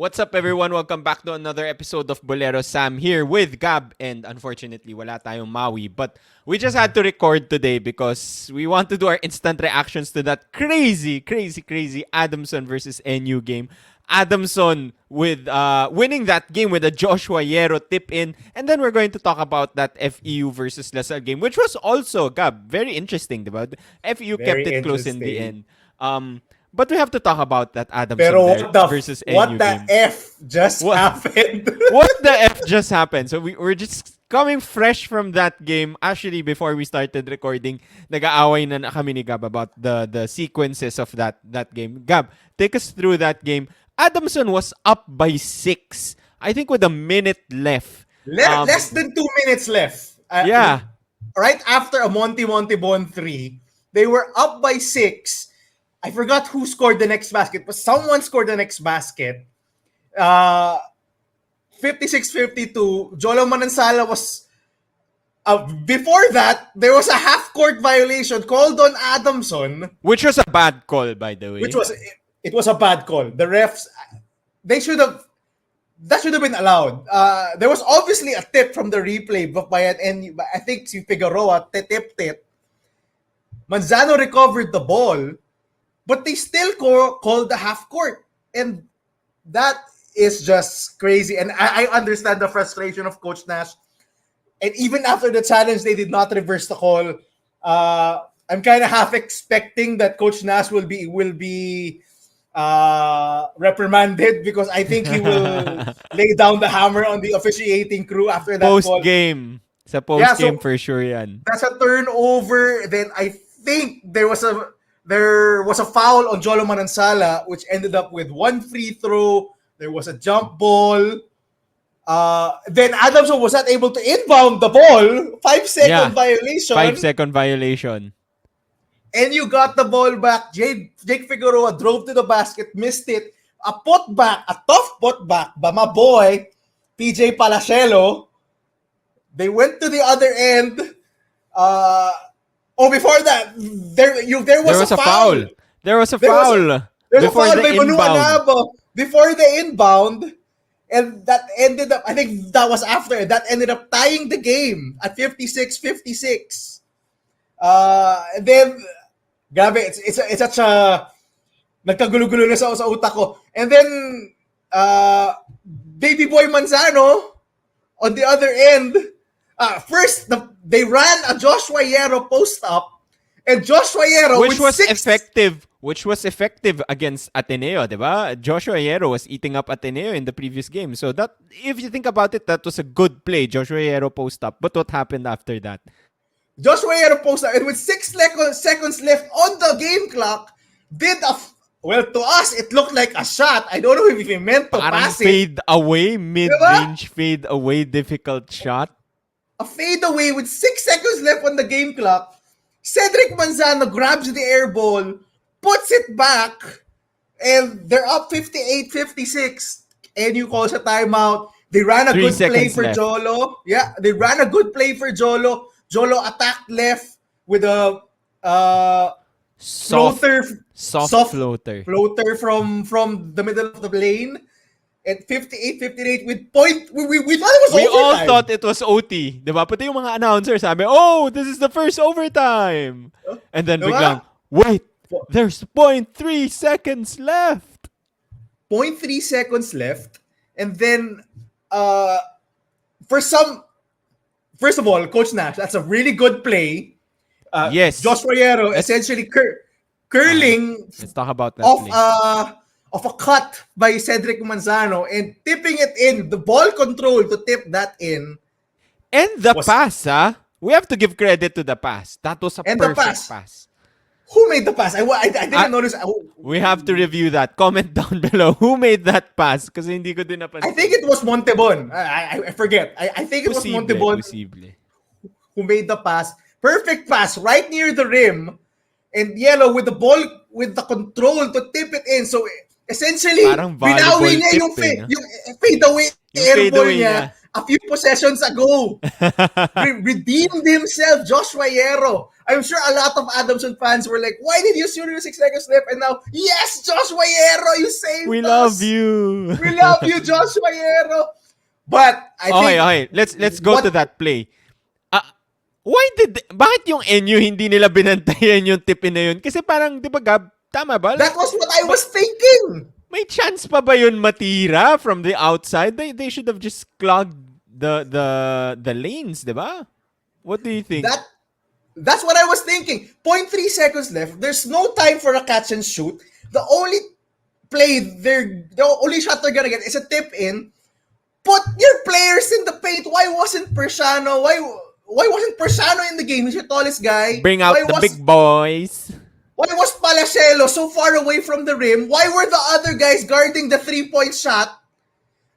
What's up, everyone? Welcome back to another episode of Boleros. Sam here with Gab, and unfortunately, wala tayong Maui. But we just had to record today because we want to do our instant reactions to that crazy Adamson versus NU game. Adamson with winning that game with a Joshua Yerro tip in, and then we're going to talk about that FEU versus Salle game, which was also, Gab, very interesting, diba? FEU kept it close in the end. But we have to talk about that Adamson versus NU what the game. F just happened? What the F just happened? So we're just coming fresh from that game. Actually, before we started recording, nag-aaway na kami ni Gab about the sequences of that game. Gab, take us through that game. Adamson was up by 6. I think with a minute left. Less than 2 minutes left. Yeah. Right after a Monty Bon 3, they were up by 6. I forgot who scored the next basket, but someone scored the next basket. 56-52. Jolo Manansala was... before that, there was a half-court violation called on Adamson. Which was a bad call, by the way. It was a bad call. The refs, that should have been allowed. There was obviously a tip from the replay by an I think si Figueroa tipped it. Manzano recovered the ball, but they still called the half court, and that is just crazy. And I understand the frustration of Coach Nash. And even after the challenge, they did not reverse the call. I'm kind of half expecting that Coach Nash will be reprimanded, because I think he will lay down the hammer on the officiating crew after that post-game. Sa post-game for sure yan. That's a turnover. Then I think there was a foul on Jolo Manansala, which ended up with one free throw. There was a jump ball. Then Adamson was not able to inbound the ball. 5-second violation. 5-second violation. And you got the ball back. Jake Figueroa drove to the basket, missed it. A tough putback by my boy, PJ Palacielo. They went to the other end. Before that, there was a foul. There was a foul. There's a foul by Manu Anabo before the inbound. And that ended up, I think that was after, that ended up tying the game at 56-56. And then, grabe, it's such a, nagkagulo-gulo na sa utak ko. And then, Baby Boy Manzano, on the other end, first, they ran a Joshua Yerro post-up, and Joshua Yerro, which was effective against Ateneo, diba? Joshua Yerro was eating up Ateneo in the previous game. So that, if you think about it, that was a good play, Joshua Yerro post-up. But what happened after that? Joshua Yerro post-up, and with 6 seconds left on the game clock, to us, it looked like a shot. I don't know if he meant to pass it. Fade away, mid-range fade away, difficult shot. A fade away with 6 seconds left on the game clock. Cedric Manzano grabs the air ball, puts it back, and they're up 58-56. And you call a timeout. They ran a good play for Jolo. Yeah, they ran a good play for Jolo. Jolo attacked left with a soft floater from the middle of the lane. At 58-58 with point, we thought it was overtime. We all thought it was OT. Diba? Pati yung mga announcers sabi, oh, this is the first overtime. And then biglang, wait, there's 0.3 seconds left. 0.3 seconds left. And then, first of all, Coach Nash, that's a really good play. Yes. Joshua Yerro essentially curling let's talk about that of a cut by Cedric Manzano and tipping it in. The ball control to tip that in. And the pass, we have to give credit to the pass. That was a perfect pass. Who made the pass? I didn't notice. We have to review that. Comment down below. Who made that pass? Kasi hindi ko din napansin. I think it was Montebon. I forget. I think it was Montebon who made the pass. Perfect pass right near the rim. And Yellow with the ball, with the control to tip it in. So essentially, binawi niya yung fade away airball niya a few possessions ago. Redeemed himself, Joshua Yerro. I'm sure a lot of Adamson fans were like, why did you shoot 6 seconds left? And now, yes, Joshua Yerro, you saved We us. love you. We love you, Joshua Yerro. But I think... Okay. Let's go to that play. Bakit yung NU hindi nila binantayan yung tip na yun? Kasi parang, di ba Gab, tama ba? That was what I was thinking. May chance pa ba yun matira from the outside? They should have just clogged the lanes, di ba? What do you think? That's what I was thinking. 0.3 seconds left. There's no time for a catch and shoot. The only shot they're gonna get is a tip in. Put your players in the paint. Why wasn't Persano? Why wasn't Persano in the game? He's your tallest guy. Bring out the big boys. Why was Palacelo so far away from the rim? Why were the other guys guarding the 3-point shot?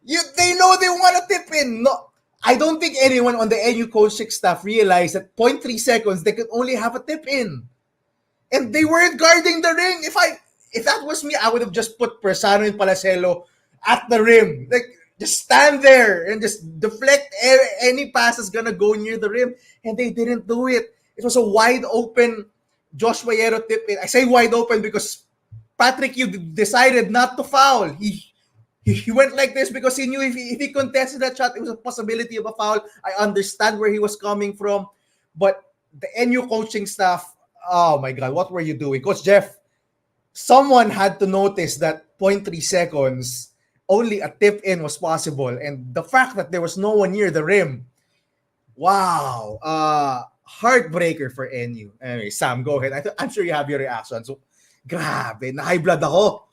They know they want to tip in. No, I don't think anyone on the NU coaching staff realized that 0.3 seconds they could only have a tip in, and they weren't guarding the ring. If that was me, I would have just put Persano and Palacelo at the rim, like just stand there and just deflect any pass that's gonna go near the rim, and they didn't do it. It was a wide open Joshua Yerro tip in. I say wide open because Patrick Yu decided not to foul. He went like this because he knew if he contested that shot, it was a possibility of a foul. I understand where he was coming from, but the NU coaching staff, oh my God, what were you doing? Coach Jeff, someone had to notice that 0.3 seconds, only a tip in was possible. And the fact that there was no one near the rim, wow, heartbreaker for NU. Anyway, Sam, go ahead. I'm sure you have your reaction. So, grabe, na-high blood ako.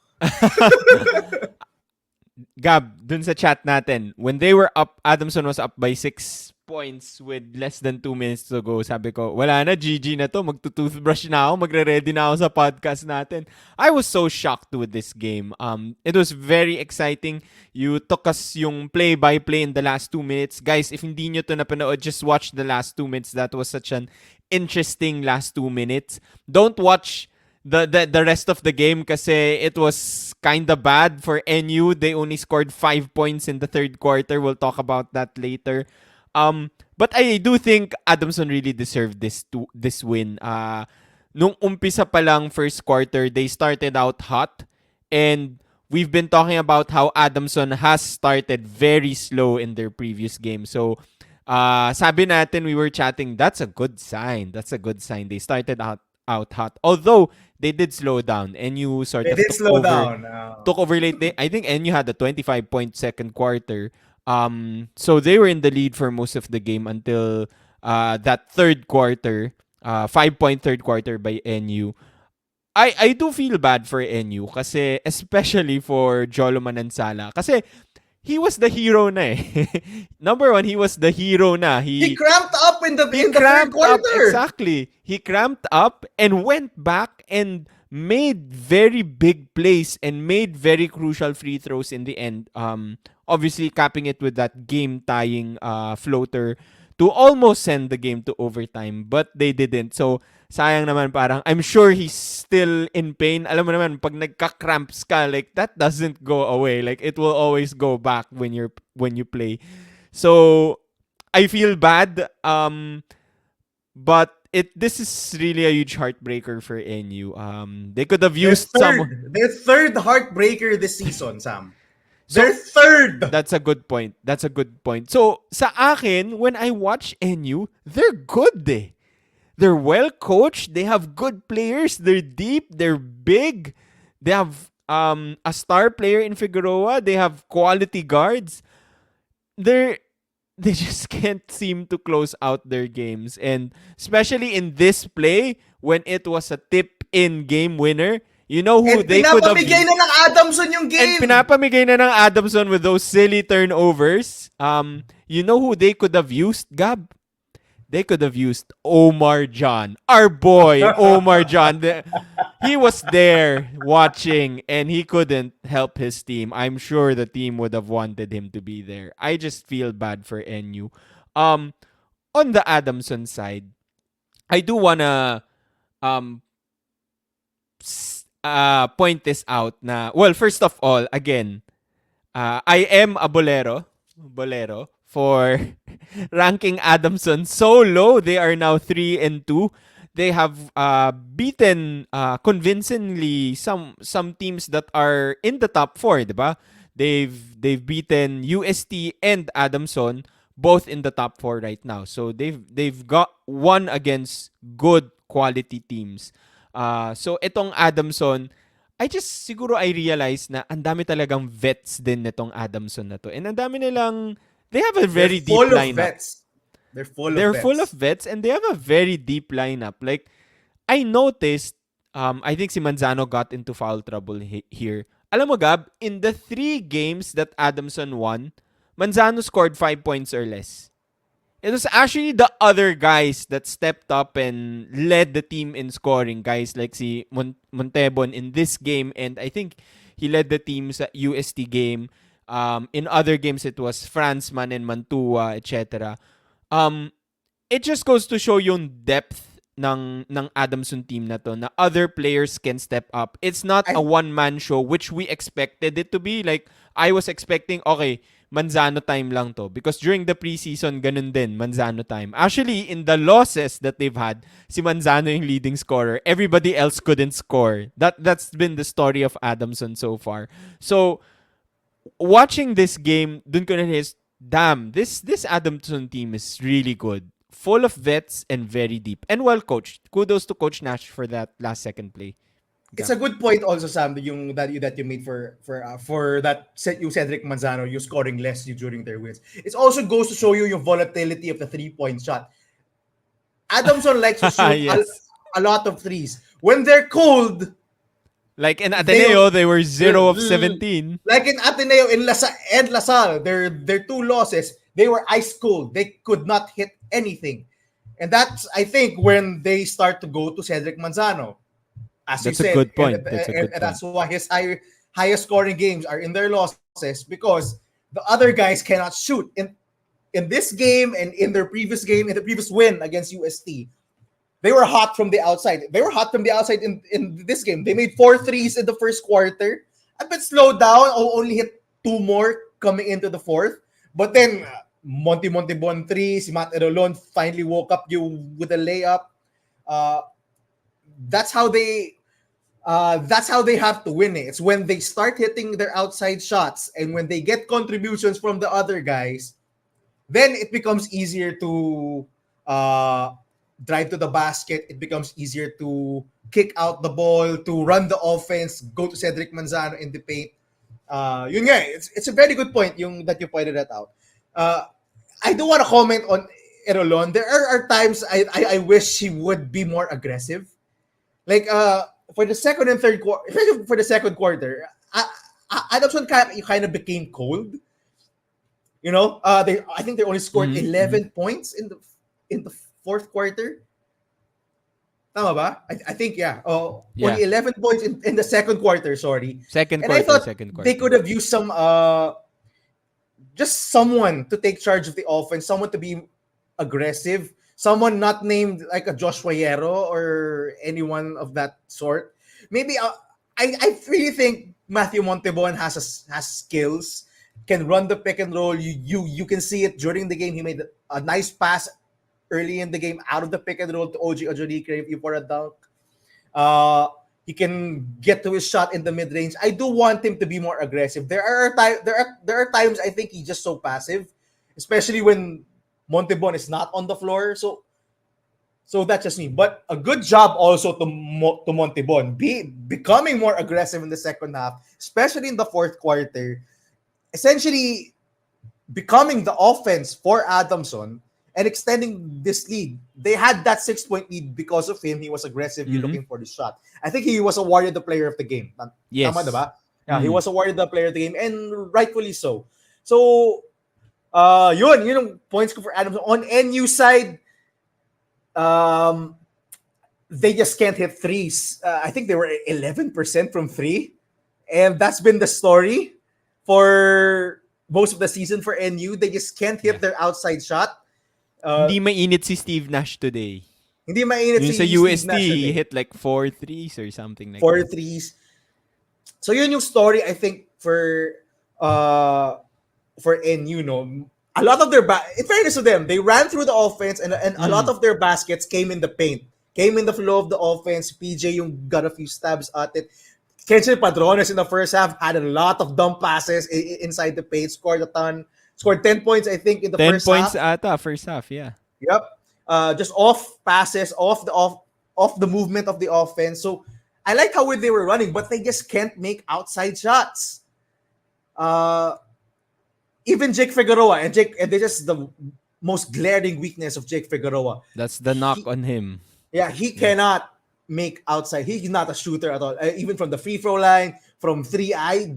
Gab, dun sa chat natin, when they were up, Adamson was up by 6 points with less than 2 minutes to go. Sabi ko, wala na, GG na to. Magtutoothbrush na ako. Magre-ready na ako sa podcast natin. I was so shocked with this game. It was very exciting. You took us yung play-by-play in the last 2 minutes. Guys, if hindi nyo to napanood, just watch the last 2 minutes. That was such an interesting last 2 minutes. Don't watch the rest of the game kasi it was kind of bad for NU. They only scored 5 points in the third quarter. We'll talk about that later. But I do think Adamson really deserved this win. Nung umpisa pa lang first quarter, they started out hot, and we've been talking about how Adamson has started very slow in their previous game. So, sabi natin, we were chatting, that's a good sign. That's a good sign. They started out hot. Although they did slow down. NU sort of took over late. I think NU had a 25-point second quarter. So they were in the lead for most of the game until that third quarter, 5-point third quarter by NU. I do feel bad for NU kasi especially for Joloman and Salle kasi he was the hero na eh. Number one, he was the hero na. He cramped up in the third quarter. Exactly. He cramped up and went back and made very big plays and made very crucial free throws in the end. Obviously capping it with that game-tying floater to almost send the game to overtime, but they didn't. So, sayang naman, parang I'm sure he's still in pain. Alam mo naman, pag nagka-cramps ka, like that doesn't go away. Like it will always go back when you play. So, I feel bad. But this is really a huge heartbreaker for NU. They could have used their third heartbreaker this season, Sam. They're third. That's a good point. So, sa akin, when I watch NU, they're good eh. They're well coached. They have good players. They're deep. They're big. They have a star player in Figueroa. They have quality guards. They just can't seem to close out their games. And especially in this play, when it was a tip-in game winner, you know who they could have... pinapamigay na ng Adamson yung game. And pinapamigay na ng Adamson with those silly turnovers. You know who they could have used, Gab? They could have used Omar John. Our boy, Omar John. He was there watching and he couldn't help his team. I'm sure the team would have wanted him to be there. I just feel bad for NU. On the Adamson side, I do wanna point this out na, well, first of all, again, I am a Bolero for ranking Adamson so low. They are now 3-2. They have beaten convincingly some teams that are in the top four, diba? They've beaten UST and Adamson, both in the top four right now. So they've got won against good quality teams. So itong Adamson, siguro I realized na ang dami talagang vets din nitong Adamson na to. And ang dami nilang, they have a They're very deep full of lineup. vets. They're full of They're full of vets. vets and they have a very deep lineup. Like, I noticed, I think si Manzano got into foul trouble here. Alam mo, Gab, in the 3 games that Adamson won, Manzano scored 5 points or less. It was actually the other guys that stepped up and led the team in scoring. Guys like si Montebon in this game, and I think he led the team sa UST game. In other games, it was Franzman and Mantua, etc. Um, it just goes to show yung depth ng Adamson team na to, na other players can step up. It's not a I one-man show, which we expected it to be. Like, I was expecting, okay, Manzano time lang to. Because during the preseason, ganun din, Manzano time. Actually, in the losses that they've had, si Manzano yung leading scorer. Everybody else couldn't score. That's been the story of Adamson so far. So, watching this game, dun ko na realize, damn, this Adamson team is really good. Full of vets and very deep. And well coached. Kudos to Coach Nash for that last second play. It's a good point also, Sam, yung that you made for that set you Cedric Manzano, you scoring less during their wins. It also goes to show you yung volatility of the 3-point shot. Adamson likes to shoot Yes. a lot of threes. When they're cold, Like in Ateneo, they were 0 of 17. like in Ateneo and LaSalle, their 2 losses, they were ice cold. They could not hit anything. And that's, I think, when they start to go to Cedric Manzano. As That's you a said, good point. and that's why his highest scoring games are in their losses, because the other guys cannot shoot. In this game and in their previous game, in the previous win against UST, they were hot from the outside. They were hot from the outside in this game. They made 4 threes in the first quarter. A bit slowed down. Only hit 2 more coming into the fourth. But then Montebon 3, si Matt Erolon finally woke up you with a layup. That's how they have to win it. It's when they start hitting their outside shots and when they get contributions from the other guys, then it becomes easier to drive to the basket. It becomes easier to kick out the ball, to run the offense, go to Cedric Manzano in the paint. Yun nga, it's a very good point yung that you pointed that out. I do want to comment on Erolon. There are times I wish he would be more aggressive. Like for the second and third quarter, especially for the second quarter, Adamson kind of became cold. You know, I think they only scored 11 points in the fourth quarter. Tama ba? I think, yeah. Only 11 points in the second quarter, sorry. Second And quarter, I thought second quarter. they could have used some, just someone to take charge of the offense, someone to be aggressive, someone not named like a Joshua Yerro or anyone of that sort. Maybe I really think Matthew Montebon has skills, can run the pick and roll. You can see it during the game. He made a nice pass early in the game out of the pick and roll to OG Ojorike for a dunk. He can get to his shot in the mid range. I do want him to be more aggressive. There are times I think he's just so passive, especially when Montebon is not on the floor. So that's just me. But a good job also to Montebon becoming more aggressive in the second half, especially in the fourth quarter. Essentially becoming the offense for Adamson and extending this lead. They had that 6-point lead because of him. He was aggressively looking for the shot. I think he was awarded the player of the game. Yes. Tama, diba? Yeah, he was awarded the player of the game, and rightfully so. So, yun yung points ko for Adamson. On NU side, they just can't hit threes. I think they were 11% from 3. And that's been the story for most of the season for NU. They just can't hit their outside shot. Hindi mainit si Steve Nash today. Hindi mainit Yung si sa Steve UST, Nash he today. hit like 4 threes or something like 4 that. threes. So yun yung story I think for NU, no. a lot of in fairness to them, they ran through the offense and a lot of their baskets came in the paint. Came in the flow of the offense. PJ yung got a few stabs at it. Kenson Padrones in the first half had a lot of dump passes inside the paint, scored a ton. Scored 10 points, I think, in the 10 first points half. ata, first half, yeah. Yep. Just off passes, off the movement of the offense. So I like how they were running, but they just can't make outside shots. Even Jake Figueroa and this is the most glaring weakness of Jake Figueroa. That's the knock on him. Yeah, he cannot make outside. He's not a shooter at all. Even from the free throw line, from three, I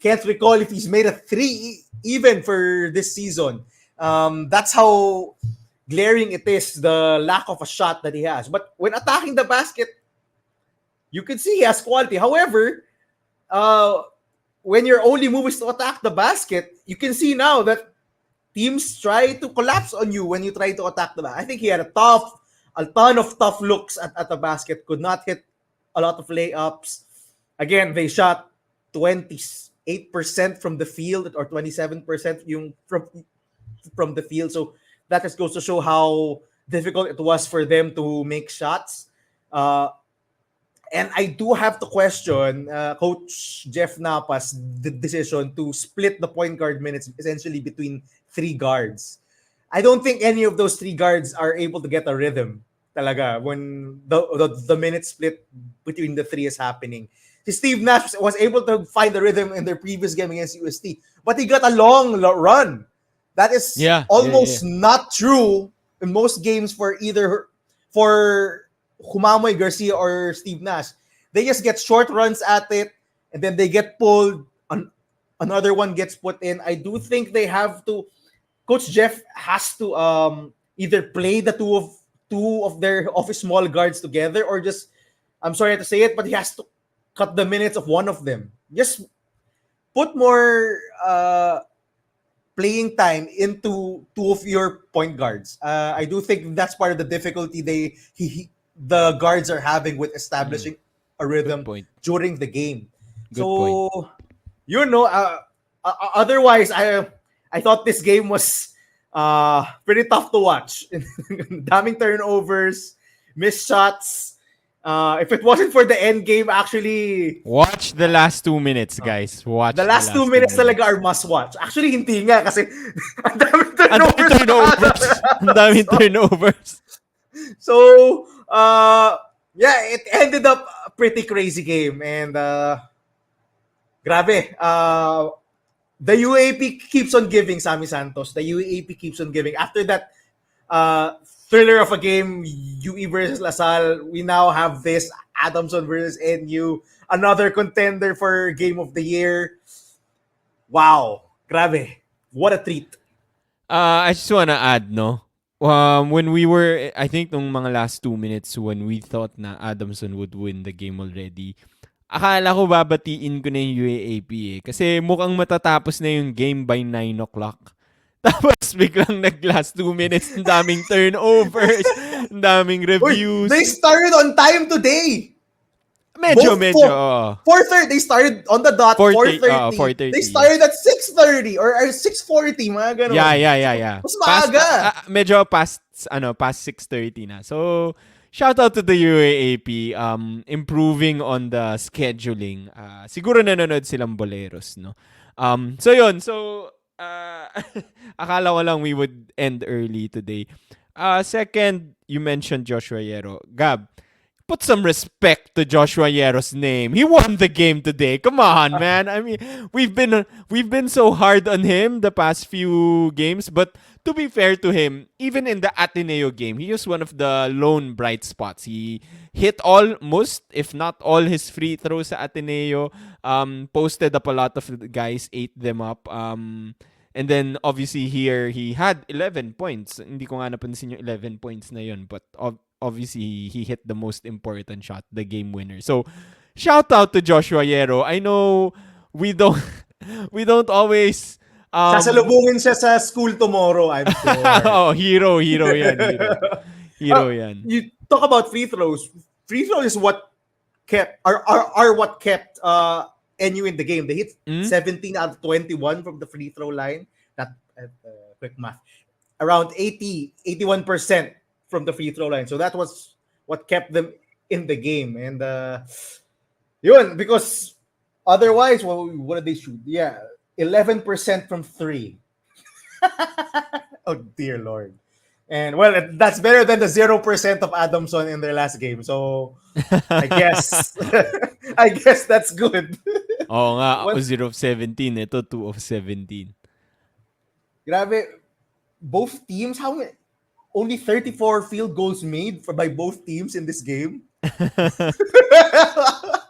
can't recall if he's made a three even for this season. That's how glaring it is, the lack of a shot that he has. But when attacking the basket, you can see he has quality. However, when your only move is to attack the basket, you can see now that teams try to collapse on you when you try to attack the basket. I think he had a ton of tough looks at the basket, could not hit a lot of layups. Again, they shot 28% from the field or 27% yung from the field. So that just goes to show how difficult it was for them to make shots. And I do have to question Coach Jeff Napa's decision to split the point guard minutes essentially between three guards. I don't think any of those three guards are able to get a rhythm talaga when the minute split between the three is happening. Steve Nash was able to find the rhythm in their previous game against UST, but he got a long run. That is almost not true in most games for Humamoy Garcia or Steve Nash. They just get short runs at it, and then they get pulled. Another one gets put in. I do think they have to. Coach Jeff has to either play the two of his small guards together, or just, I'm sorry to say it, but he has to cut the minutes of one of them. Just put more playing time into two of your point guards. I do think that's part of the difficulty the guards are having with establishing a rhythm during the game. Otherwise, I thought this game was pretty tough to watch. Daming turnovers, missed shots. If it wasn't for the end game, actually... Watch the last 2 minutes, guys. Watch the last 2 minutes talaga are must watch. Actually, hindi nga kasi ang daming turnovers. Ang daming turnovers. So, it ended up a pretty crazy game. And, grabe. The UAAP keeps on giving, Sammy Santos. The UAAP keeps on giving. After that thriller of a game, UE versus LaSalle, we now have this Adamson versus NU, another contender for Game of the Year. Wow. Grabe. What a treat. I just wanna add, no? When we were, I think nung mga last 2 minutes when we thought na Adamson would win the game already, akala ko babatiin ko na yung UAAP eh. Kasi mukhang matatapos na yung game by 9 o'clock. Tapos biglang nag-last 2 minutes, ang daming turnovers, ang daming reviews. They started on time today. Medyo. 4:30. They started on the dot. 4:30. 4:30. They started at 6:30 or 6:40, mga ganun. Yeah. Mas maaga. Medyo past 6:30 na. So, shout out to the UAAP improving on the scheduling. Siguro nanonood silang Boleros, no? So yun. So, akala ko lang we would end early today. Second, you mentioned Joshua Yerro. Gab, put some respect to Joshua Yerro's name. He won the game today. Come on, man. I mean, we've been so hard on him the past few games, but to be fair to him, even in the Ateneo game, he was one of the lone bright spots. He hit almost, if not all, his free throws sa Ateneo. Posted up a lot of guys, ate them up. And then, obviously, here, he had 11 points. Hindi ko nga napansin yung 11 points na yun. But obviously, he hit the most important shot, the game winner. So, shout out to Joshua Yerro. I know we don't always... sasalubungin siya sa school tomorrow, I'm sure. Hero yan. Hero yan. You talk about free throws. Free throws is what kept what kept NU in the game. They hit 17 out of 21 from the free throw line. That at quick math. Around 81% from the free throw line. So that was what kept them in the game. And yun, because otherwise, what did they shoot? Yeah, 11% from three. Oh dear Lord. And well, that's better than the 0% of Adamson in their last game. So I guess I guess that's good. Oo nga, ako What 0 of 17. Ito 2 of 17. grabe, both teams, how many, only 34 field goals made by both teams in this game.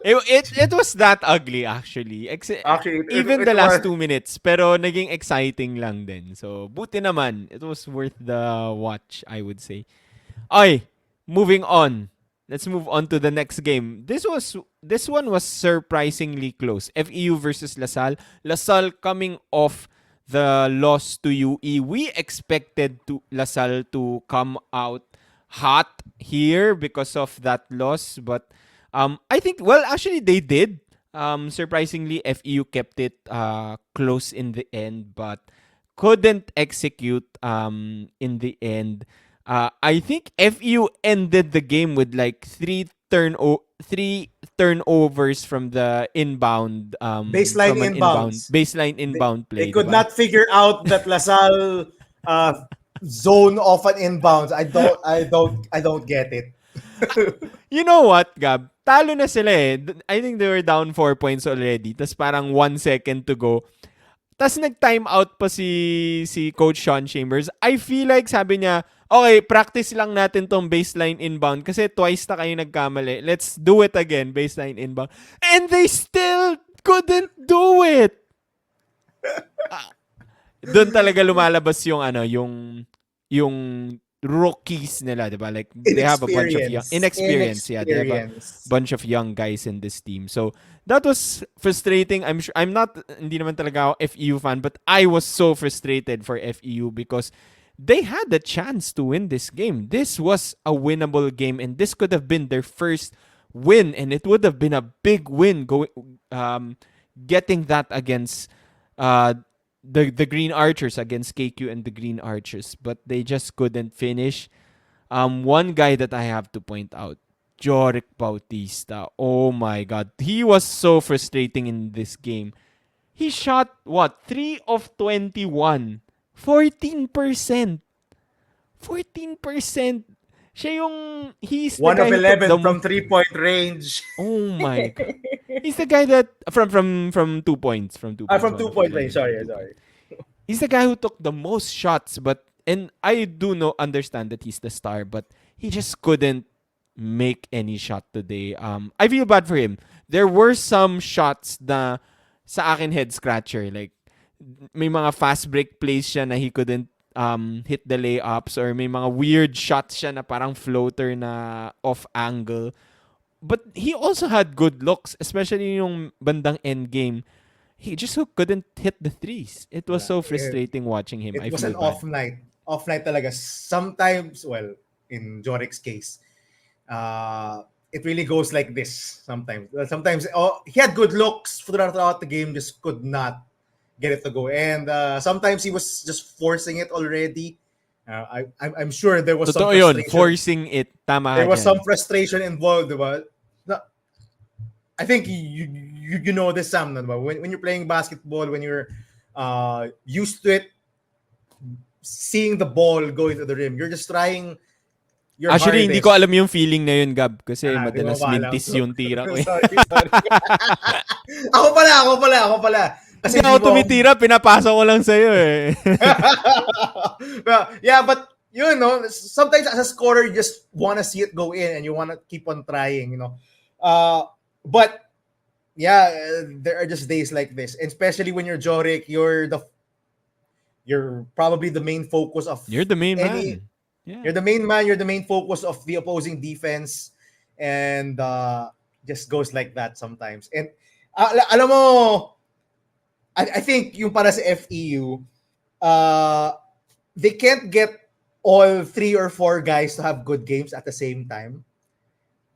It was that ugly actually. Actually, Even it the last was 2 minutes, pero naging exciting lang din. So, buti naman. It was worth the watch, I would say. Ay, moving on. Let's move on to the next game. This one was surprisingly close. FEU versus LaSalle. LaSalle coming off the loss to UE. We expected to LaSalle to come out hot here because of that loss, but I think actually they did. Surprisingly, FEU kept it close in the end, but couldn't execute in the end. I think FEU ended the game with like three turnovers from the inbound baseline from an inbound inbounds. baseline They, inbound they play, could diba? not figure out that LaSalle uh, zone off an inbounds. I don't get it. You know what, Gab? Talo na sila eh. I think they were down 4 points already. Tapos parang 1 second to go. Tapos nag-time out pa si Coach Sean Chambers. I feel like sabi niya, okay, practice lang natin tong baseline inbound kasi twice na kayo nagkamali. Let's do it again, baseline inbound. And they still couldn't do it. Doon talaga lumalabas yung rookies nila, diba? Like they have a bunch of young inexperience. Yeah, they have a bunch of young guys in this team. So that was frustrating. I'm sure I'm not hindi naman talaga ako FEU fan, but I was so frustrated for FEU because they had the chance to win this game. This was a winnable game, and this could have been their first win, and it would have been a big win getting that against uh the Green Archers, against KQ and the Green Archers, but they just couldn't finish. One guy that I have to point out, Joric Bautista. Oh my God, he was so frustrating in this game. He shot what 3 of 21, 14%. 14%. He's the One of guy who took 11 the from 3-point range. Oh my God. He's the guy that from 2 points, from 2 points. From one of 2-point 11 range. from Sorry, 2 sorry. points. He's the guy who took the most shots, and I do understand that he's the star, but he just couldn't make any shot today. I feel bad for him. There were some shots na sa akin head scratcher, like may mga fast break plays siya na he couldn't hit the layups, or may mga weird shots siya na parang floater na off angle. But he also had good looks, especially yung bandang end game. He just couldn't hit the threes. It was so frustrating watching him. I It was feel an bad. off night. Off night talaga. Sometimes, well, in Joric's case, it really goes like this sometimes. Sometimes he had good looks throughout the game, just could not get it to go. And sometimes he was just forcing it already. I'm sure there was some Totoo yun, frustration. forcing it. Tama There ka was dyan. some frustration involved, diba? I think you know this, Sam, diba? When you're playing basketball, when you're used to it, seeing the ball go into the rim, you're just trying your Actually, hardest. hindi ko alam yung feeling na yun, Gab. Kasi Di madalas mo pa alam. mintis yung tira ko. sorry. Ako pala. Kasi ako tumitira, pinapasa ko lang sa'yo eh. Well, yeah, but you know, sometimes as a scorer, you just want to see it go in and you want to keep on trying, you know. But yeah, there are just days like this, and especially when you're Joric, you're probably the main focus of You're the main man. Yeah. You're the main man. You're the main focus of the opposing defense, and just goes like that sometimes. And alam mo, I think yung para sa FEU, they can't get all 3 or 4 guys to have good games at the same time.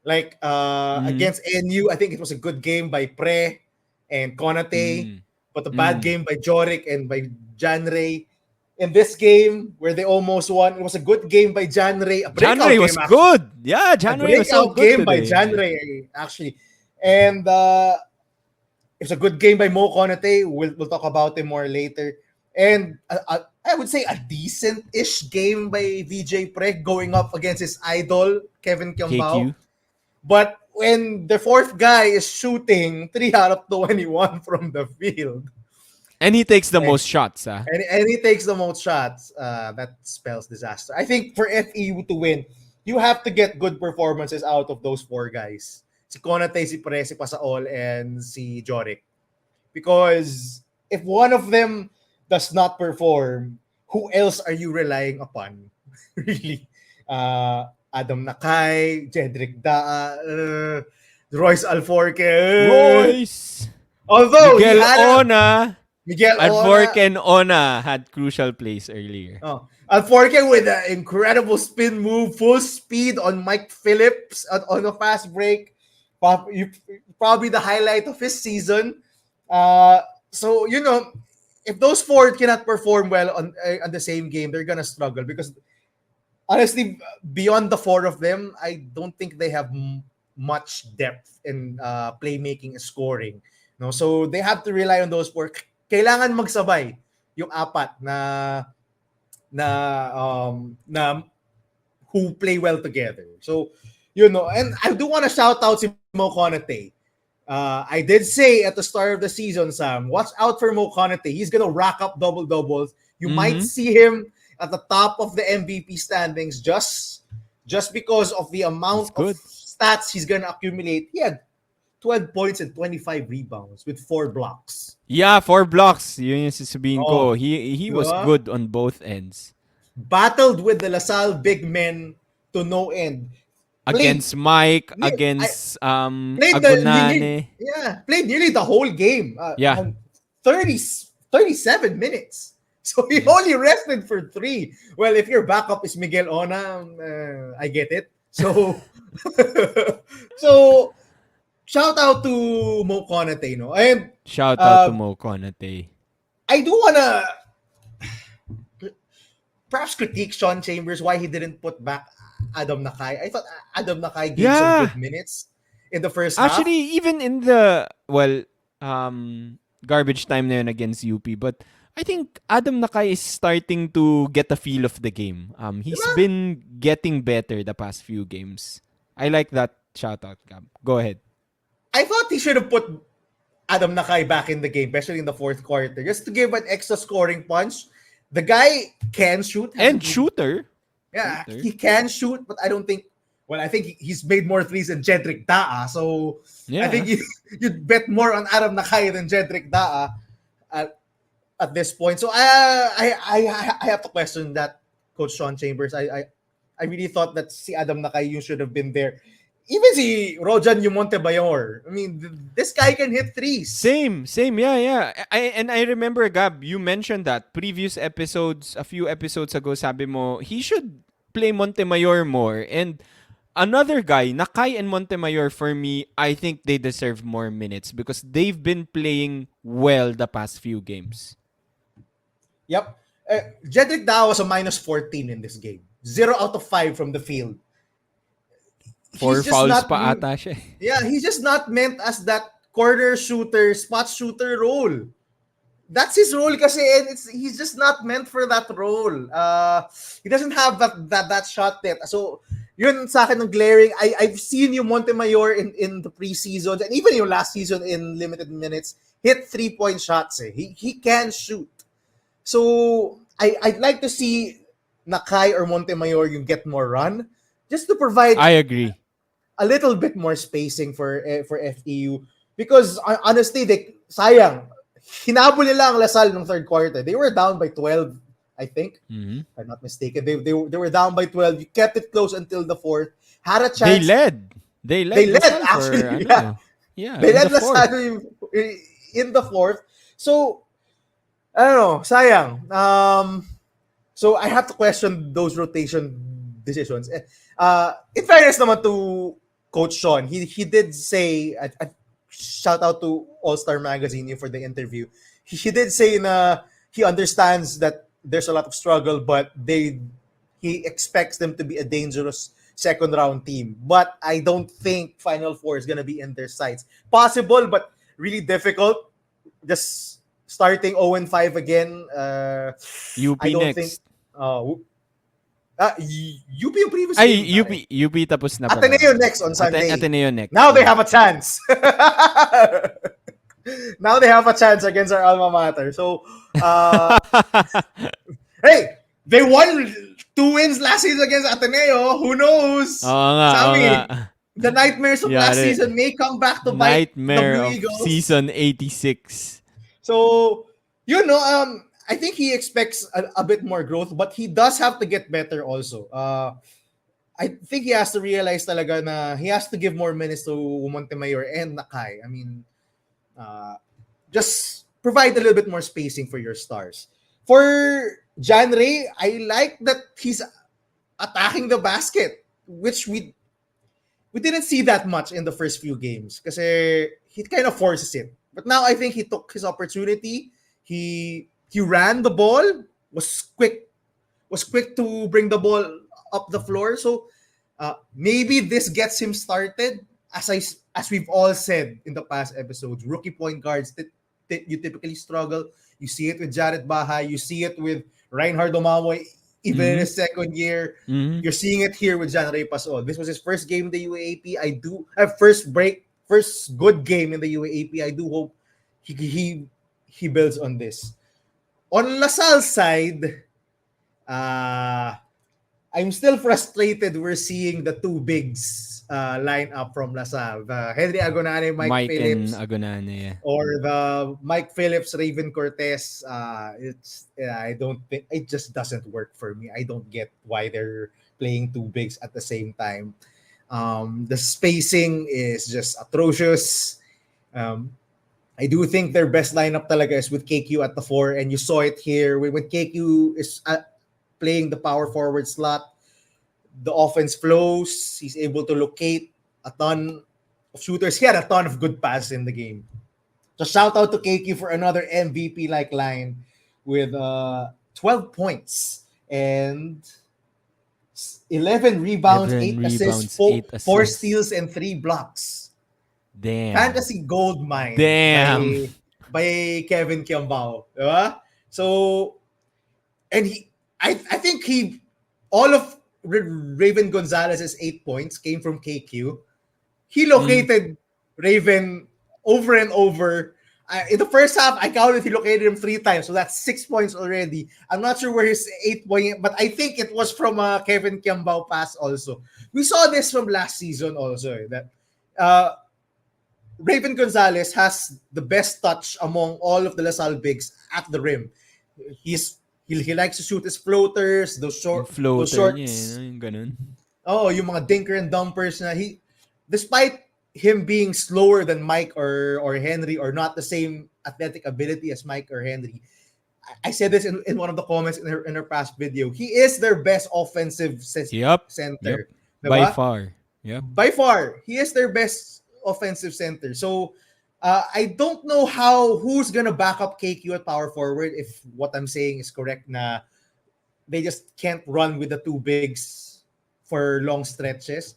Like against NU, I think it was a good game by Pre and Konate, but a bad game by Joric and by Janray. in this game where they almost won. It was a good game by Jan Ray. A breakout January was game, actually. good. Yeah, A January was so breakout good game by today. Jan Ray, actually. And it's a good game by Mo Konate. We'll talk about him more later. And I would say a decent-ish game by VJ Pre going up against his idol, Kevin Kiambao. KQ. But when the fourth guy is shooting 3 out of 21 from the field, And he takes the most shots. and he takes the most shots, that spells disaster. I think for FEU to win, you have to get good performances out of those 4 guys. Si Konate, si Pre, si Pasaol, and si Joric. Because if one of them does not perform, who else are you relying upon? Really? Adam Nakay, Jedrick Daa, Royce Alforque. Royce! Although Miguel he had Ona! Miguel Advork Ona. and Ona had crucial plays earlier. Oh, Alforque with an incredible spin move, full speed on Mike Phillips on a fast break. Probably the highlight of his season. So, if those 4 cannot perform well on the same game, they're gonna struggle because honestly, beyond the 4 of them, I don't think they have much depth in playmaking and scoring. No, so they have to rely on those 4. Kailangan magsabay yung 4 na who play well together. So, and I do want to shout out si Mo Konate. I did say at the start of the season, Sam, watch out for Mo Konate. He's gonna rack up double-doubles. You might see him at the top of the MVP standings just because of the amount of stats he's gonna accumulate. He had 12 points and 25 rebounds with 4 blocks. Yeah, 4 blocks. Yun yung sasabihin ko. Oh, He was good on both ends. Battled with the LaSalle big men to no end. Against Mike, against Agunane. Played nearly the whole game. 37 minutes. So he only rested for 3. Well, if your backup is Miguel Ona, I get it. So, so shout out to Mo Konate, no? And shout out to Mo Konate. I do wanna perhaps critique Sean Chambers why he didn't put back Adam Nakay. I thought Adam Nakay gave some good minutes in the first half. Actually, even in the garbage time na yun against UP, but I think Adam Nakay is starting to get a feel of the game. He's been getting better the past few games. I like that shout out, Gab. Go ahead. I thought he should have put Adam Nakay back in the game, especially in the fourth quarter, just to give an extra scoring punch. The guy can shoot. And shooter. Yeah, he can shoot, but I don't think. Well, I think he's made more threes than Jedrick Daa. So I think you'd bet more on Adam Nakay than Jedrick Daa at this point. So I have to question that, Coach Sean Chambers. I really thought that si Adam Nakay you should have been there. Even si Rojan Montebayor. I mean, this guy can hit threes. Same. Yeah. I remember, Gab, you mentioned that previous episodes, a few episodes ago, sabi mo, he should play Montemayor more. And another guy, Nakay and Montemayor, for me, I think they deserve more minutes because they've been playing well the past few games. Yep. Jedrick Daa was a minus 14 in this game. 0 out of 5 from the field. 4 fouls pa ata siya. Yeah, he's just not meant as that corner shooter, spot shooter role. That's his role kasi, and he's just not meant for that role. He doesn't have that shot yet. So, yun sa akin ng glaring. I've seen yung Montemayor in the preseason and even yung last season in limited minutes hit 3-point shots. He can shoot. So, I'd like to see Nakay or Montemayor yung get more run just to provide I agree. a little bit more spacing for FEU because honestly, sayang, hinabol nila ang LaSalle ng third quarter. They were down by 12, I think. Mm-hmm. If I'm not mistaken. They were down by 12. You kept it close until the fourth. Had a chance. They led actually. Yeah. They led LaSalle in the fourth. So, I don't know. Sayang. So I have to question those rotation decisions. In fairness naman to Coach Sean, he did say, shout out to All Star Magazine for the interview. He did say na he understands that there's a lot of struggle, but he expects them to be a dangerous second round team. But I don't think Final Four is gonna be in their sights. Possible, but really difficult. Just starting 0-5 again. I UP don't think. next. UP yung previous Ay, game. UP tapos na pala. Ateneo next on Sunday. Ateneo next. Now they have a chance. Now they have a chance against our alma mater. So, hey, they won 2 wins last season against Ateneo. Who knows? Oo nga, Sammy, oo nga. the nightmares of last Yari. season may come back to bite the Nightmare Blue of Eagles. season 86. So, I think he expects a bit more growth, but he does have to get better also. I think he has to realize talaga na he has to give more minutes to Montemayor and Nakai. I mean, just provide a little bit more spacing for your stars. For Jan Ray, I like that he's attacking the basket, which we didn't see that much in the first few games kasi he kind of forces it. But now I think he took his opportunity. He ran the ball, was quick to bring the ball up the floor. So maybe this gets him started. As we've all said in the past episodes, rookie point guards you typically struggle. You see it with Jared Bahay. You see it with Reinhard Omamoy, even in his second year. You're seeing it here with Jan Ray Pasol. This was his first game in the UAAP. First good game in the UAAP. I do hope he builds on this. On LaSalle side, I'm still frustrated we're seeing the two bigs line up from LaSalle. The Henry Agonane, Mike Phillips. And Agonane, yeah. Or the Mike Phillips, Raven Cortez. I don't think it just doesn't work for me. I don't get why they're playing two bigs at the same time. The spacing is just atrocious. I do think their best lineup talaga is with KQ at the 4, and you saw it here when KQ is playing the power forward slot. The offense flows. He's able to locate a ton of shooters. He had a ton of good passes in the game. So shout out to KQ for another MVP-like line with 12 points and 11 rebounds, 8 assists, 4 steals, and 3 blocks. Damn. Fantasy gold mine. Damn. By Kevin Kiambao. Diba? So, and I think all of Raven Gonzalez's 8 points came from KQ. He located Raven over and over. In the first half, I counted he located him 3 times, so that's 6 points already. I'm not sure where his 8 point, but I think it was from a Kevin Kiambao pass also. We saw this from last season also, that Raven Gonzalez has the best touch among all of the LaSalle bigs at the rim. He likes to shoot his floaters, those shorts. Yeah, yung ganun. Oh, yung mga dinker and dumpers na despite him being slower than Mike or Henry, or not the same athletic ability as Mike or Henry. I said this in one of the comments in her past video. He is their best offensive center. Yep. By far. Yep. By far, he is their best offensive center. So I don't know who's gonna back up KQ at power forward if what I'm saying is correct. Na they just can't run with the two bigs for long stretches.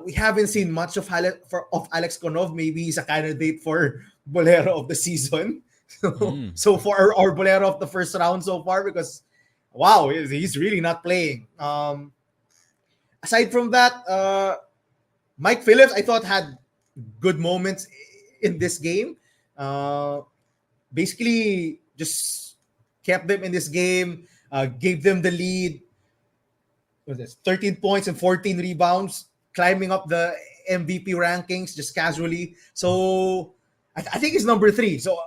We haven't seen much of Alex Konov. Maybe he's a candidate for Bolero of the season. So for our Bolero of the first round so far, because wow, he's really not playing. Aside from that, Mike Phillips, I thought, had good moments in this game. Basically, just kept them in this game, gave them the lead. What is this? 13 points and 14 rebounds, climbing up the MVP rankings just casually. So I think he's number 3. So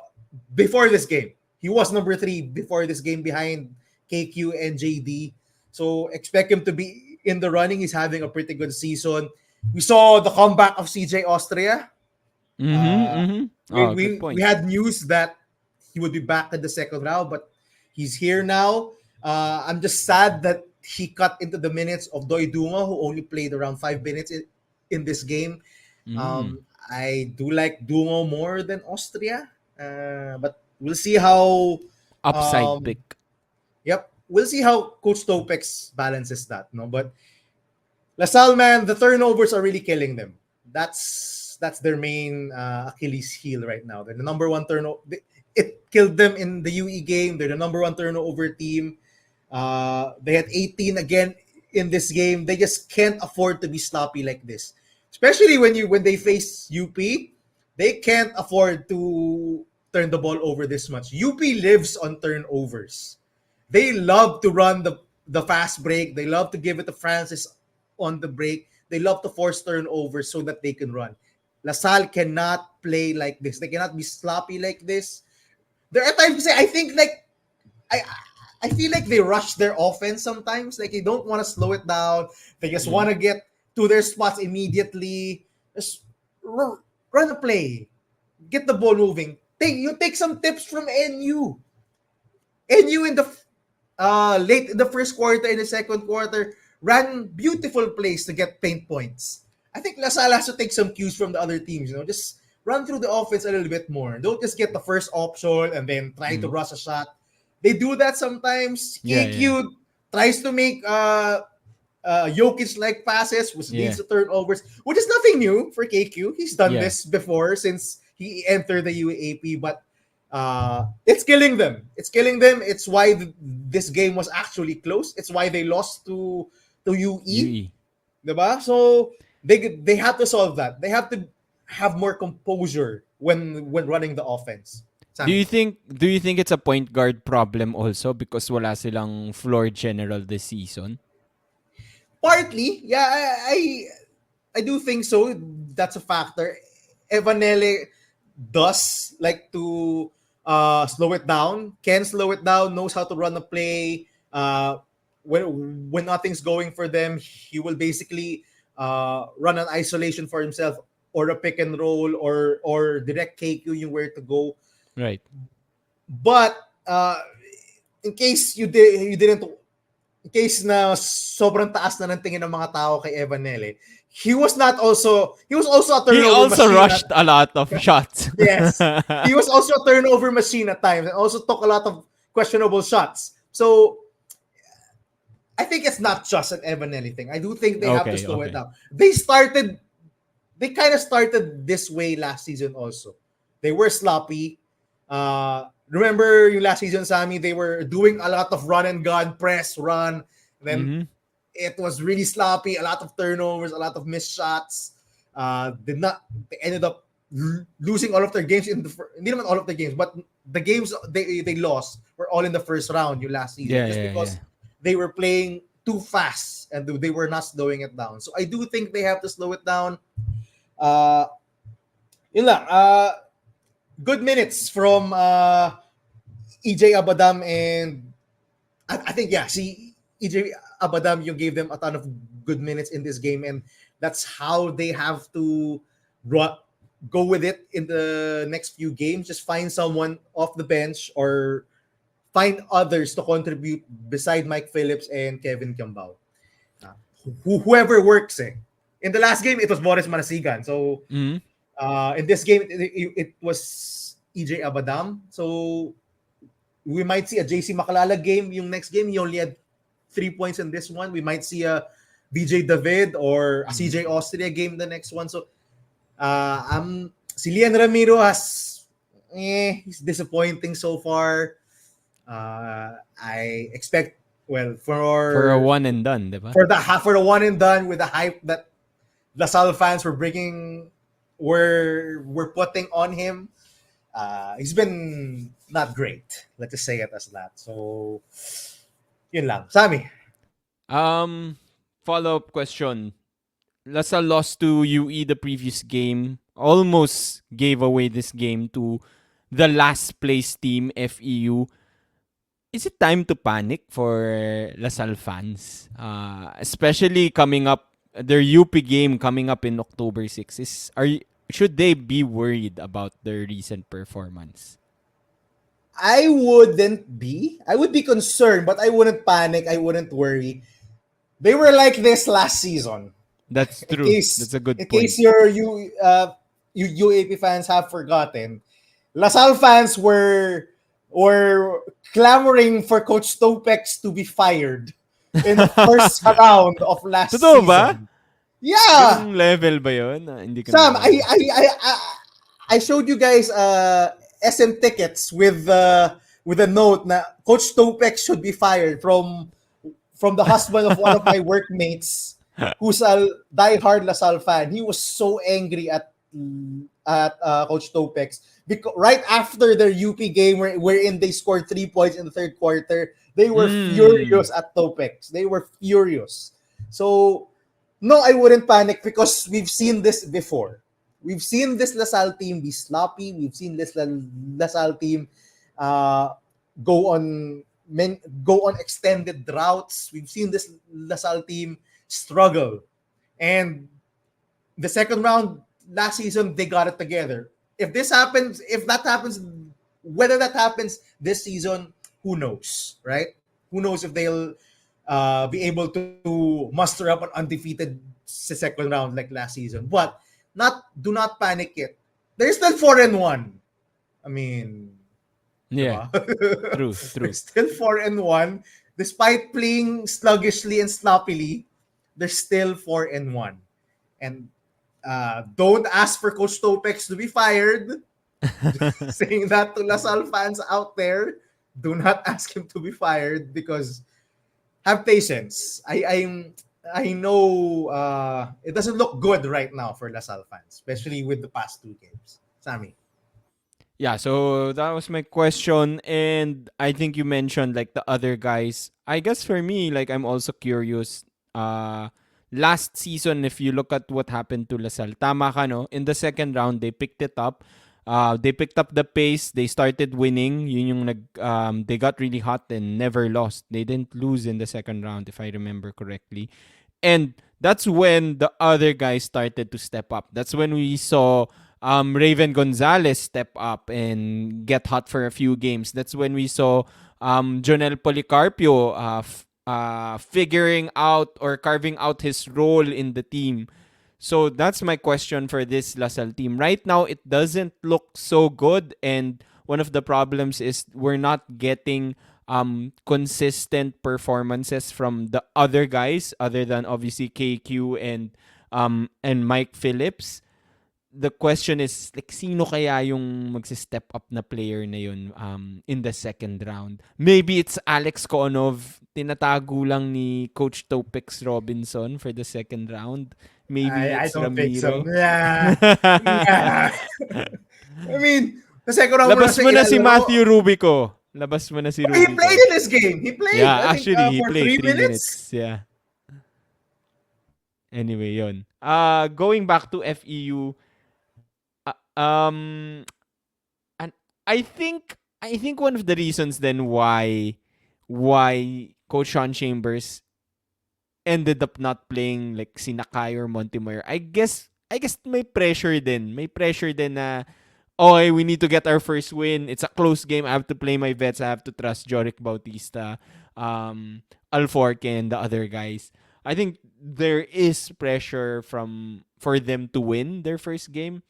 before this game, he was number 3 before this game behind KQ and JD. So expect him to be in the running. He's having a pretty good season. We saw the comeback of CJ Austria. We had news that he would be back in the second round, but he's here now. I'm just sad that he cut into the minutes of Doy Dungo, who only played around 5 minutes in this game. I do like Dungo more than Austria, but we'll see how upside pick. Yep. We'll see how Coach Topex balances that, no? But LaSalle, man, the turnovers are really killing them. That's their main Achilles heel right now. They're the number one turnover. It killed them in the UE game. They're the number one turnover team. They had 18 again in this game. They just can't afford to be sloppy like this. Especially when they face UP, they can't afford to turn the ball over this much. UP lives on turnovers. They love to run the fast break. They love to give it to Francis on the break. They love to force turnovers so that they can run. LaSalle cannot play like this. They cannot be sloppy like this. There are times I think like I I feel like they rush their offense sometimes. Like they don't want to slow it down. They just want to get to their spots immediately. Just run a play, get the ball moving. Take some tips from NU. NU in the late in the first quarter, in the second quarter, ran beautiful plays to get paint points. I think LaSalle has to take some cues from the other teams. Just run through the offense a little bit more. Don't just get the first option and then try to rush a shot. They do that sometimes. KQ tries to make Jokic-like passes, which leads to turnovers, which is nothing new for KQ. He's done this before since he entered the UAAP, but it's killing them. It's killing them. It's why this game was actually close. It's why they lost to UE. Diba? So they have to solve that. They have to have more composure when running the offense. Do you think it's a point guard problem also because wala silang floor general this season? Partly, yeah, I do think so. That's a factor. Evanele does like to slow it down. Can slow it down. Knows how to run a play. When nothing's going for them, he will basically run an isolation for himself or a pick and roll or direct KQ yung where to go. Right. But in case you didn't, in case na sobrang taas na ng tingin ng mga tao kay Evanele, he was also a turnover machine. He also rushed a lot of shots. Yes. He was also a turnover machine at times and also took a lot of questionable shots. So I think it's not just an Evanele thing. I do think they have to slow it down. They kind of started this way last season also. They were sloppy. Remember yung last season, Sammy, they were doing a lot of run and gun, press, run. Then it was really sloppy, a lot of turnovers, a lot of missed shots. They ended up losing all of their games hindi naman all of the games, but the games they lost were all in the first round yung last season because they were playing too fast and they were not slowing it down. So I do think they have to slow it down. Yun lang. Good minutes from EJ Abadam and I think EJ Abadam you gave them a ton of good minutes in this game and that's how they have to go with it in the next few games. Just find someone off the bench or find others to contribute beside Mike Phillips and Kevin Kiambao. Whoever works in the last game it was Boris Manasigan. So in this game, it was EJ Abadam. So we might see a JC Macalala game. Yung next game, he only had 3 points in this one. We might see a BJ David or a CJ Austria game the next one. So si Lian Ramiro he's disappointing so far. I expect for a one and done, diba? For the one and done with the hype that LaSalle fans were putting on him. He's been not great. Let's just say it as that. So, yun lang. Sammy. Follow-up question. LaSalle lost to UE the previous game. Almost gave away this game to the last place team, FEU. Is it time to panic for LaSalle fans? Especially coming up, their UP game coming up in October 6th. Should they be worried about their recent performance? I wouldn't be. I would be concerned, but I wouldn't panic. I wouldn't worry. They were like this last season. That's true. That's a good point. In case your UAP fans have forgotten, LaSalle fans were were clamoring for Coach Topex to be fired in the first round of last Totoo ba? season. Yeah, Ganung level ba yun? Hindi ko Sam, naalala. I showed you guys SM tickets with a note na Coach Topex should be fired from the husband of one of my workmates who's a diehard LaSalle fan. He was so angry at Coach Topex because right after their UP game wherein they scored 3 points in the third quarter, they were furious at Topex. They were furious. So no, I wouldn't panic because we've seen this before. We've seen this LaSalle team be sloppy. We've seen this LaSalle team uh, go on go on extended droughts. We've seen this LaSalle team struggle. And the second round last season, they got it together. If that happens, whether that happens this season, who knows, right? Who knows if they'll be able to muster up an undefeated second round like last season. But do not panic it. They're still 4-1. I mean, Yeah. diba? True. They're still 4-1. Despite playing sluggishly and sloppily, they're still 4-1. And don't ask for Coach Topex to be fired. Saying that to LaSalle fans out there, do not ask him to be fired because have patience. I know it doesn't look good right now for LaSalle fans, especially with the past 2 games. Sammy. Yeah, so that was my question, and I think you mentioned like the other guys. I guess for me, like I'm also curious. Last season, if you look at what happened to LaSalle, tama ka no? In the second round, they picked it up. They picked up the pace. They started winning. Yun yung they got really hot and never lost. They didn't lose in the second round, if I remember correctly. And that's when the other guys started to step up. That's when we saw Raven Gonzalez step up and get hot for a few games. That's when we saw Jonel Policarpio figuring out or carving out his role in the team. So that's my question for this LaSalle team. Right now, it doesn't look so good, and one of the problems is we're not getting consistent performances from the other guys other than obviously KQ and Mike Phillips. The question is like sino kaya yung magsi-step up na player na yun in the second round. Maybe it's Alex Konov, tinatago lang ni Coach Topex Robinson for the second round. Maybe I it's don't think so. Ramiro. Yeah. Yeah. I mean, the second round Labas mo na si ilalaro. Matthew Rubico. Labas mo na si He Rubico. played in this game. He played. Yeah, I think, actually, he for played 3 3 minutes. minutes. Yeah. Anyway, yun. Going back to FEU, and I think one of the reasons then why Coach Sean Chambers ended up not playing like si Nakai or Montemoyer. I guess may pressure din. May pressure din na okay, we need to get our first win. It's a close game. I have to play my vets. I have to trust Joric Bautista, Alforque, and the other guys. I think there is pressure for them to win their first game.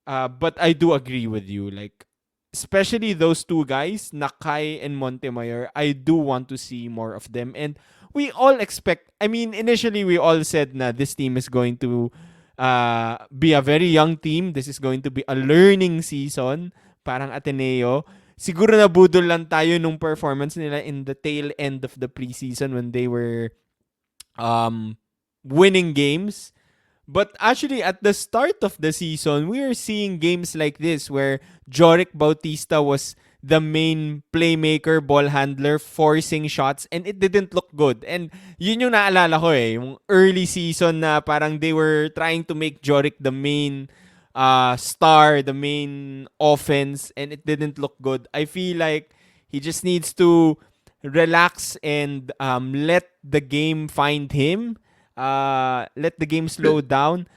But I do agree with you. Like, especially those 2 guys, Nakai and Montemayor, I do want to see more of them. And we all expect, I mean, initially we all said na this team is going to be a very young team. This is going to be a learning season. Parang Ateneo. Siguro nabudol lang tayo nung performance nila in the tail end of the preseason when they were winning games. But actually, at the start of the season, we are seeing games like this where Joric Bautista was the main playmaker, ball handler, forcing shots, and it didn't look good. And yun yung naalala ko yung early season na parang they were trying to make Joric the main star, the main offense, and it didn't look good. I feel like he just needs to relax and let the game find him. Let the game slow down.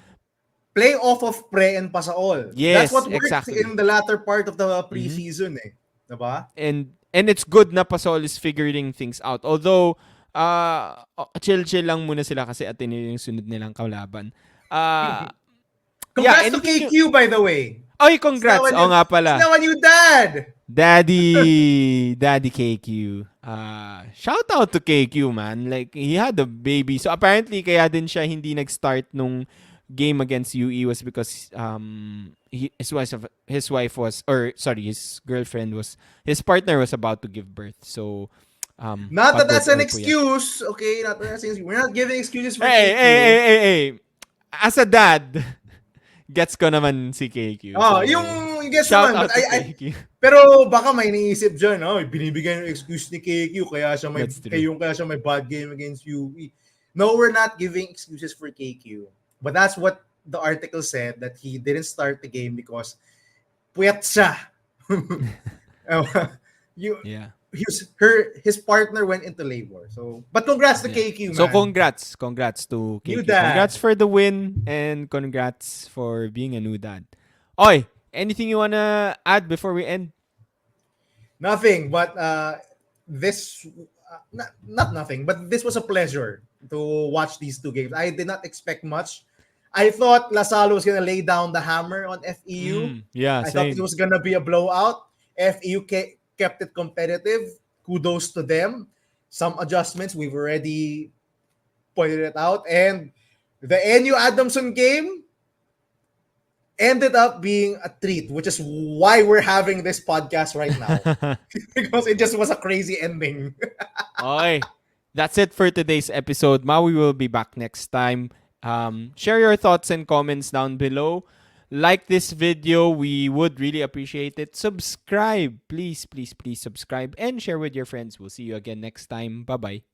Play off of pre and pasaol. Yes, That's what worked exactly. in the latter part of the preseason eh. Diba? And it's good na Pasol is figuring things out. Although chill lang muna sila kasi Ateneo yung sunod nilang kalaban. Congrats to KQ, by the way. Ay, congrats. Oo nga pala. It's now a new dad. Daddy KQ. Shout out to KQ, man. Like, he had a baby. So, apparently, kaya din siya hindi nag-start nung game against UE was because his girlfriend was, his partner was about to give birth. So, Not that that's an pag-work po yan. excuse, okay? Not that that's an excuse. We're not giving excuses for Hey, KQ. hey. As a dad, gets ko naman si KQ. Oh, So, yung guess shout naman, out but to I KQ. pero baka may iniisip diyan, binibigyan ng excuse ni KQ kaya siya may That's true. kaya siya may bad game against UE. No, we're not giving excuses for KQ. But that's what the article said, that he didn't start the game because puyat siya. you Yeah. his partner went into labor. So, but congrats to KQ, man. So congrats to KQ. New dad. Congrats for the win and congrats for being a new dad. Oy, anything you wanna add before we end? Nothing, but this not nothing, but this was a pleasure to watch these two games. I did not expect much. I thought La Salle was gonna lay down the hammer on FEU. Yeah, I thought it same. was gonna be a blowout. FEU kept it competitive. Kudos to them. Some adjustments, we've already pointed it out, and the NU Adamson game ended up being a treat, which is why we're having this podcast right now. Because it just was a crazy ending. Okay. That's it for today's episode. Maui will be back next time. Share your thoughts and comments down below. Like this video. We would really appreciate it. Subscribe. Please subscribe and share with your friends. We'll see you again next time. Bye-bye.